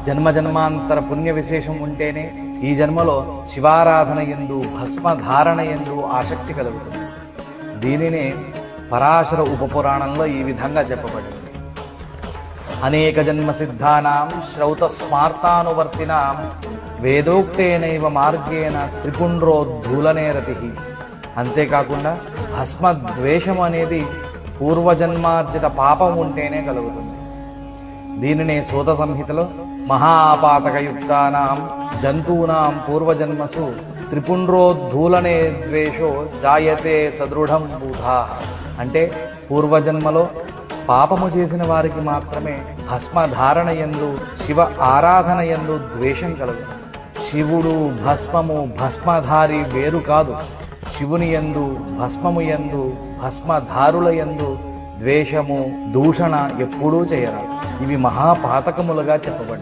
జన్మాంతర పుణ్య విశేషం ఉంటేనే ఈ జన్మలో శివారాధన యందు భస్మధారణ యందు ఆసక్తి కలుగుతుంది. దీనినే పరాశర ఉపపురాణంలో ఈ విధంగా చెప్పబడింది. అనేక జన్మ సిద్ధానాం శ్రౌత స్మార్తానువర్తినాం వేదోక్తేనైవ మార్గేణ త్రిపుండ్రోద్ధూలనే రతి. అంతేకాకుండా భస్మద్వేషం అనేది పూర్వజన్మార్జిత పాపం ఉంటేనే కలుగుతుంది. దీనినే సూత సంహితలో మహాపాతకయుక్తానాం జంతూనాం పూర్వజన్మసు త్రిపుండ్రోద్ధూలనే ద్వేషో జాయతే సదృఢం బూధా. అంటే పూర్వజన్మలో పాపము చేసిన వారికి మాత్రమే భస్మధారణ యందు శివ ఆరాధన యందు ద్వేషం కలదు. శివుడు భస్మము భస్మధారి వేరు కాదు. శివుని యందు భస్మము యందు భస్మధారుల యందు ద్వేషము దూషణ ఎప్పుడూ చేయరాదు. ఇవి మహాపాతకములుగా చెప్పబడింది.